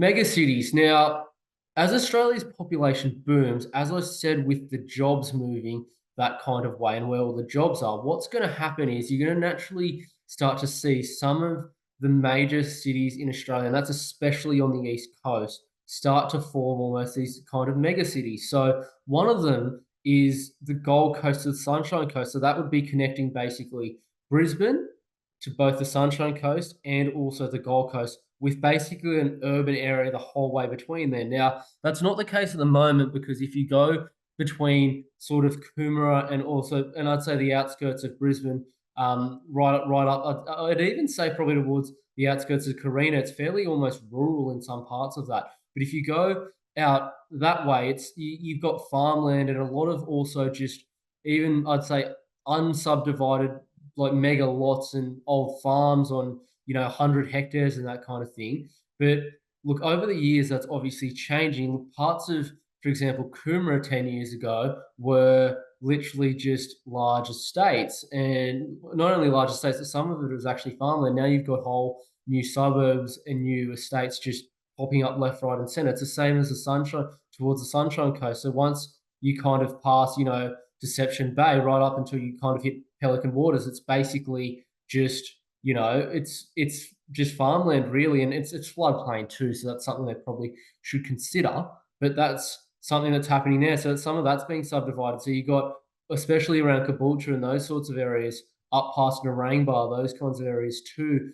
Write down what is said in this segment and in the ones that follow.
Megacities. Now, as Australia's population booms, as I said, with the jobs moving that kind of way and where all the jobs are, what's going to happen is you're going to naturally start to see some of the major cities in Australia, and that's especially on the East Coast, start to form almost these kind of mega cities. So one of them is the Gold Coast to the Sunshine Coast. So that would be connecting basically Brisbane to both the Sunshine Coast and also the Gold Coast, with basically an urban area the whole way between there. Now, that's not the case at the moment because if you go between sort of Coomera and also, and I'd say the outskirts of Brisbane, right up, I'd even say probably towards the outskirts of Carina, it's fairly almost rural in some parts of that. But if you go out that way, you've got farmland and a lot of also just even I'd say unsubdivided like mega lots and old farms on 100 hectares and that kind of thing. But look, over the years that's obviously changing. Look, parts of, for example, Coomera 10 years ago were literally just large estates, and not only large estates, but some of it was actually farmland. Now you've got whole new suburbs and new estates just popping up left, right, and center. It's the same as the sunshine towards the Sunshine Coast. So once you kind of pass, Deception Bay right up until you kind of hit Pelican Waters, it's basically just, it's just farmland really, and it's floodplain too. So that's something they probably should consider. But that's something that's happening there. So some of that's being subdivided. So you got, especially around Caboolture and those sorts of areas, up past Narangba, those kinds of areas too.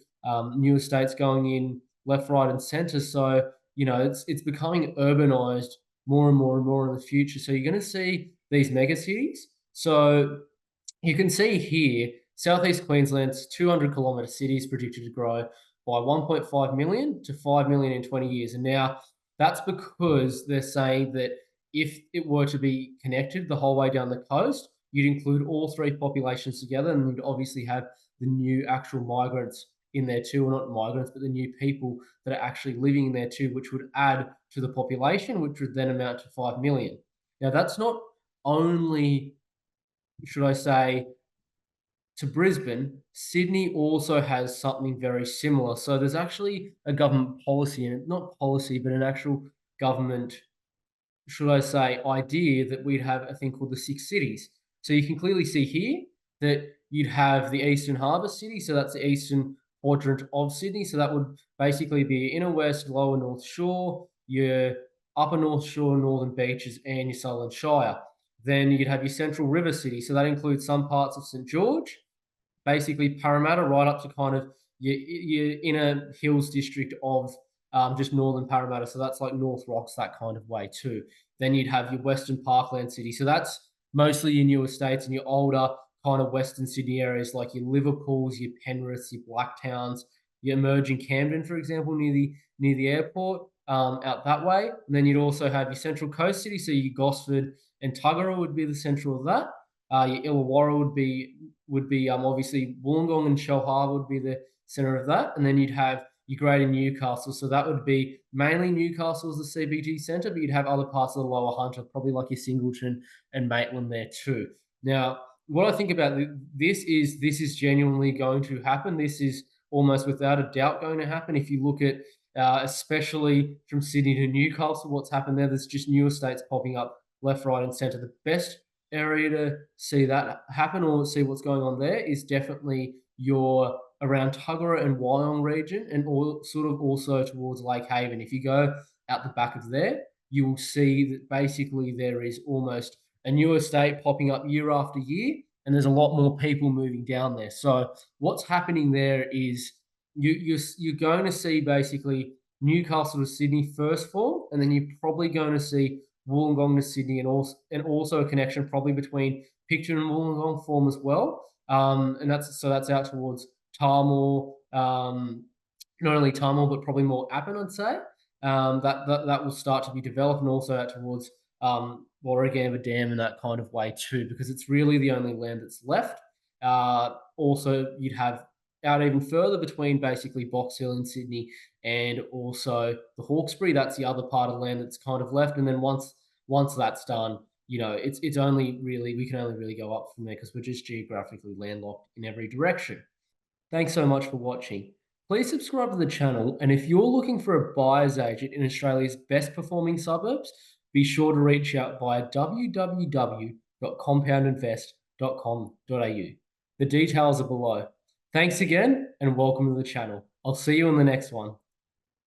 New estates going in left, right, and centre. So it's becoming urbanized more and more and more in the future. So you're going to see these mega cities. So you can see here, Southeast Queensland's 200-kilometre city is predicted to grow by 1.5 million to 5 million in 20 years. And now that's because they're saying that if it were to be connected the whole way down the coast, you'd include all three populations together, and you'd obviously have the new actual migrants in there too, or not migrants, but the new people that are actually living in there too, which would add to the population, which would then amount to 5 million. Now, that's not only, should I say, to Brisbane. Sydney also has something very similar. So there's actually a government policy, and not policy, but an actual government, should I say, idea that we'd have a thing called the six cities. So you can clearly see here that you'd have the Eastern Harbour City. So that's the eastern quadrant of Sydney. So that would basically be inner west, lower north shore, your upper north shore, northern beaches, and your southern shire. Then you'd have your central river city. So that includes some parts of St. George, basically Parramatta, right up to kind of your inner hills district of just northern Parramatta. So that's like North Rocks, that kind of way too. Then you'd have your Western Parkland City. So that's mostly your new estates and your older kind of Western Sydney areas like your Liverpools, your Penriths, your Blacktowns, your emerging Camden, for example, near the airport, out that way. And then you'd also have your Central Coast City. So your Gosford and Tuggerah would be the central of that. Your Illawarra would be obviously Wollongong and Shellharbour would be the centre of that, and then you'd have your Greater Newcastle. So that would be mainly Newcastle as the CBD centre, but you'd have other parts of the Lower Hunter, probably like your Singleton and Maitland there too. Now, what I think about this is genuinely going to happen. This is almost without a doubt going to happen. If you look at especially from Sydney to Newcastle, what's happened there, there's just new estates popping up left, right, and centre. The best area to see that happen or see what's going on there is definitely your around Tuggerah and Wyong region, and all, sort of also towards Lake Haven. If you go out the back of there, you will see that basically there is almost a new estate popping up year after year, and there's a lot more people moving down there. So what's happening there is you're going to see basically Newcastle to Sydney first form, and then you're probably going to see Wollongong to Sydney, and also a connection probably between Picton and Wollongong form as well. And that's out towards Tarmore, not only Tarmore but probably more Appin, I'd say. That will start to be developed, and also out towards Warragamba Dam in that kind of way too, because it's really the only land that's left. Also, you'd have out even further between basically Box Hill in Sydney and also the Hawkesbury. That's the other part of land that's kind of left. And then once that's done, it's only really, we can only really go up from there because we're just geographically landlocked in every direction. Thanks so much for watching. Please subscribe to the channel, and if you're looking for a buyer's agent in Australia's best performing suburbs, be sure to reach out via www.compoundinvest.com.au. The details are below. Thanks again, and welcome to the channel. I'll see you in the next one.